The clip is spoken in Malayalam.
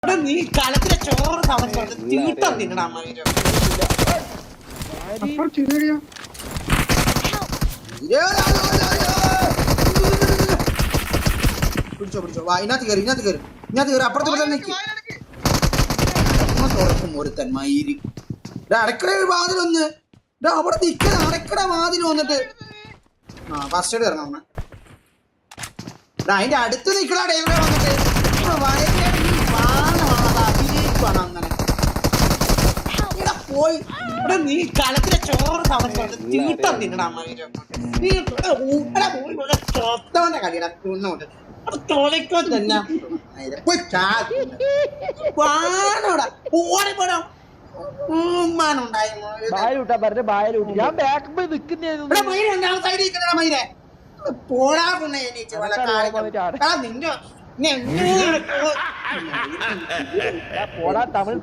നീ കളത്തിലെ ചോറ് തളച്ചോണ്ട് തീട്ടം തിന്നടാ മയില്. പിടിച്ചോ വാ, ഇതിനകത്ത് കയറി അപ്പുറത്ത് തുറക്കും ഒരുത്തൻ മയില്. അടക്കട വാതിലൊന്ന് അവിടെ നിൽക്കുന്ന അടക്കട വാതിൽ വന്നിട്ട് ഫസ്റ്റ് എയ്ഡ് തരണം. അതിന്റെ അടുത്ത് നിൽക്കണ എവിടെ വന്നിട്ട് അഭിനയിക്കുവാണ് അങ്ങനെ. ഇവിടെ പോയി ഇവിടെ നീ കളത്തിലെ ചോറ് തളച്ചോണ്ട് തീട്ടം തിന്നടാ മയില്. നീ ഇവിടെ പോയി ചോത്തവന്റെ കളിയടാ തിന്നോട്ട് അത് തുളയ്ക്കോ തന്നെ വാണോടാ ഓടിപ്പോടാ. പോടാ നിന്റെ പോടാ തമിഴ്